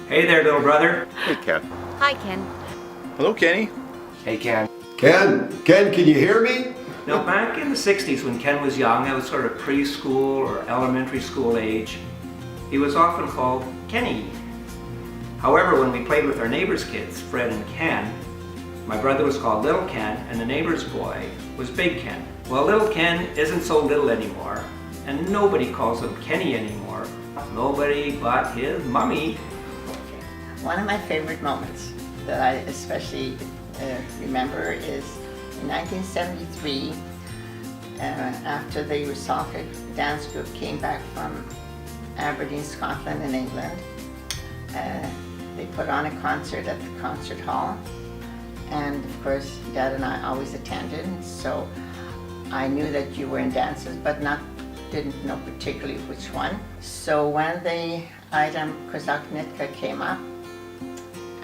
Hey there, little brother. Hey, Ken. Hi, Ken. Hello, Kenny. Hey, Ken. Ken, can you hear me? Now, back in the 60s when Ken was young, I was sort of preschool or elementary school age, he was often called Kenny. However, when we played with our neighbors' kids, Fred and Ken, my brother was called Little Ken and the neighbor's boy was Big Ken. Well, Little Ken isn't so little anymore, and nobody calls him Kenny anymore. Nobody but his mummy. One of my favorite moments that I especially remember is in 1973, after the Rusalka dance group came back from Aberdeen, Scotland and England. They put on a concert at the concert hall, and of course Dad and I always attended, so I knew that you were in dances but didn't know particularly which one. So when the item Kozaknitka came up,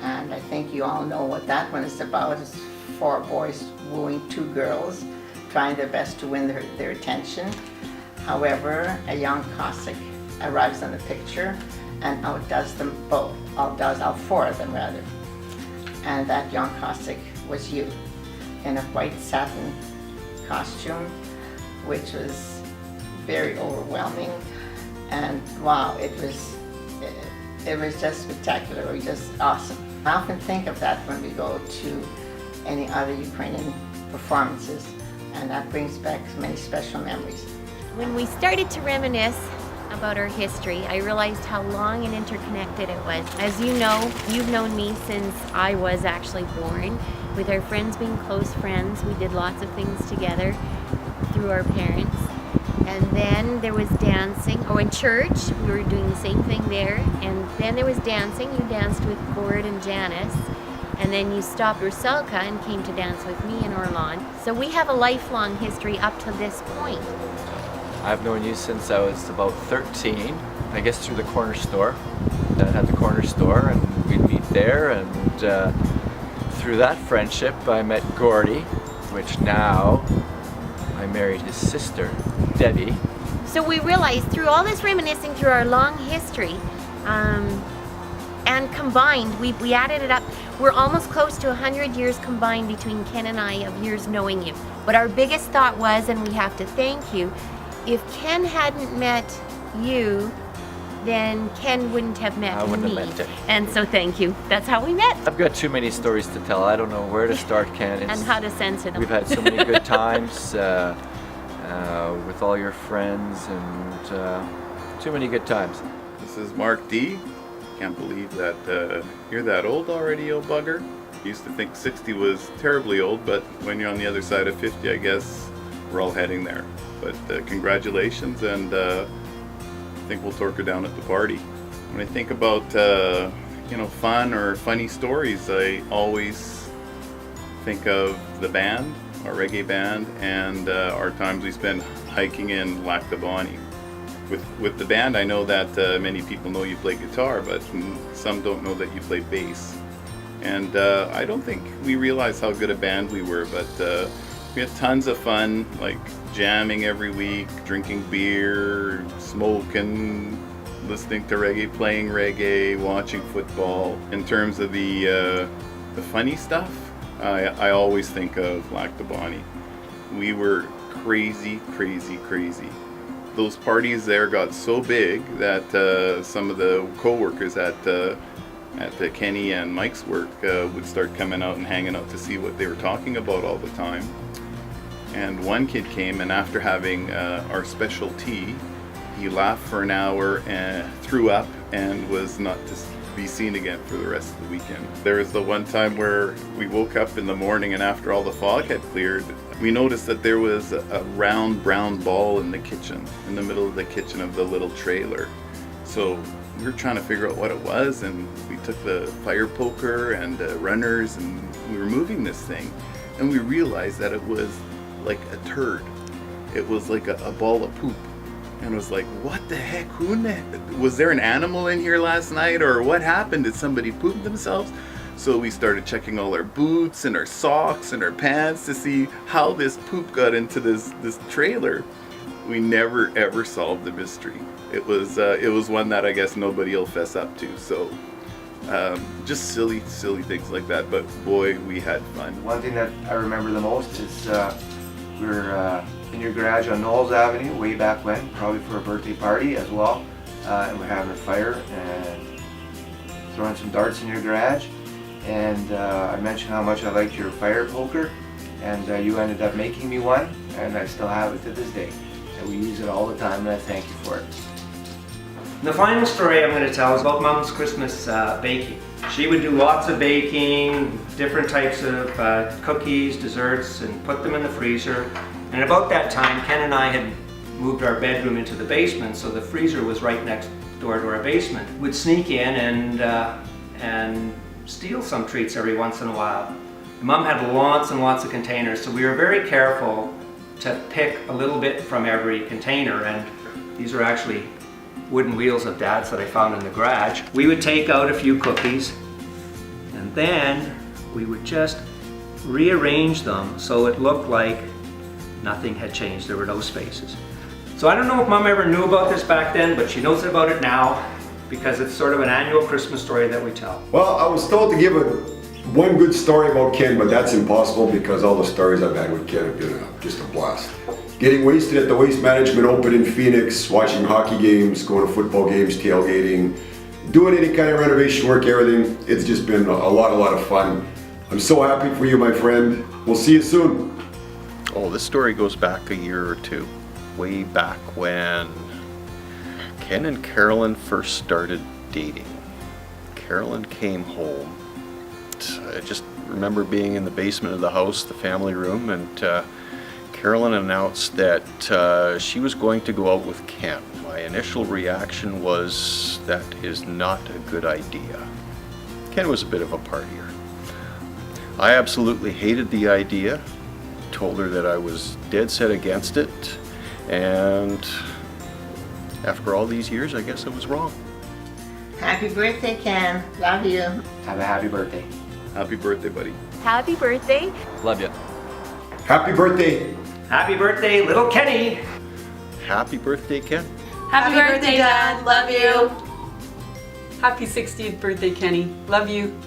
and I think you all know what that one is about. It's 4 boys wooing 2 girls, trying their best to win their attention. However, a young Cossack arrives on the picture and outdoes them both, outdoes all 4 of them rather. And that young Cossack was you, in a white satin costume, which was very overwhelming. And wow, it was just spectacular, it was just awesome. I often think of that when we go to any other Ukrainian performances, and that brings back many special memories. When we started to reminisce about our history, I realized how long and interconnected it was. As you know, you've known me since I was actually born. With our friends being close friends, we did lots of things together through our parents. And then there was dancing. Oh, in church, we were doing the same thing there. And then there was dancing. You danced with Gord and Janice. And then you stopped Rusalka and came to dance with me and Orlan. So we have a lifelong history up to this point. I've known you since I was about 13, I guess through the corner store. Dad had the corner store and we'd meet there, and through that friendship I met Gordy, which now I married his sister, Debbie. So we realized through all this reminiscing through our long history, and combined, we added it up. We're almost close to 100 years combined between Ken and I of years knowing you. But our biggest thought was, and we have to thank you, if Ken hadn't met you, then Ken wouldn't have met me. I wouldn't have met it. And so thank you. That's how we met. I've got too many stories to tell. I don't know where to start, Ken. And how to censor them. We've had so many good times with all your friends, and too many good times. This is Mark D. Can't believe that you're that old already, old bugger. Used to think 60 was terribly old, but when you're on the other side of 50, I guess we're all heading there. But congratulations, and I think we'll torque her down at the party. When I think about fun or funny stories, I always think of the band, our reggae band, and our times we spent hiking in Lac de Bonnie. With the band, I know that many people know you play guitar, but some don't know that you play bass. And I don't think we realized how good a band we were, but we had tons of fun, like jamming every week, drinking beer, smoking, listening to reggae, playing reggae, watching football. In terms of the funny stuff, I always think of Lac de Bonnie. We were crazy, crazy, crazy. Those parties there got so big that some of the co-workers at Kenny and Mike's work would start coming out and hanging out to see what they were talking about all the time. And one kid came, and after having our special tea, he laughed for an hour and threw up and was not to be seen again for the rest of the weekend. There was the one time where we woke up in the morning, and after all the fog had cleared, we noticed that there was a round brown ball in the kitchen, in the middle of the kitchen of the little trailer. So we were trying to figure out what it was, and we took the fire poker and runners, and we were moving this thing, and we realized that it was like a turd. It was like a ball of poop. And it was like, what the heck? Was there an animal in here last night, or what happened? Did somebody poop themselves? So we started checking all our boots and our socks and our pants to see how this poop got into this trailer. We never ever solved the mystery. It was one that I guess nobody will fess up to. So Just silly things like that. But boy, we had fun. One thing that I remember the most is we were in your garage on Knowles Avenue way back when, probably for a birthday party as well. And we're having a fire and throwing some darts in your garage. And I mentioned how much I liked your fire poker, and you ended up making me one, and I still have it to this day. And we use it all the time, and I thank you for it. And the final story I'm going to tell is about Mom's Christmas baking. She would do lots of baking, different types of cookies, desserts, and put them in the freezer. And about that time, Ken and I had moved our bedroom into the basement, so the freezer was right next door to our basement. We'd sneak in and steal some treats every once in a while. Mom had lots and lots of containers, so we were very careful to pick a little bit from every container, and these are actually wooden wheels of Dad's that I found in the garage. We would take out a few cookies, and then we would just rearrange them so it looked like nothing had changed. There were no spaces. So I don't know if Mom ever knew about this back then, but she knows about it now because it's sort of an annual Christmas story that we tell. Well, I was told to give one good story about Ken, but that's impossible because all the stories I've had with Ken have been just a blast. Getting wasted at the Waste Management Open in Phoenix, watching hockey games, going to football games, tailgating, doing any kind of renovation work, everything. It's just been a lot of fun. I'm so happy for you, my friend. We'll see you soon. Oh, this story goes back a year or two. Way back when Ken and Carolyn first started dating. Carolyn came home. I just remember being in the basement of the house, the family room, and Carolyn announced that she was going to go out with Ken. My initial reaction was that is not a good idea. Ken was a bit of a partier. I absolutely hated the idea, told her that I was dead set against it, and after all these years, I guess I was wrong. Happy birthday, Ken. Love you. Have a happy birthday. Happy birthday, buddy. Happy birthday. Love you. Happy birthday. Happy birthday, little Kenny! Happy birthday, Ken. Happy birthday, Dad. Love you. Happy 60th birthday, Kenny. Love you.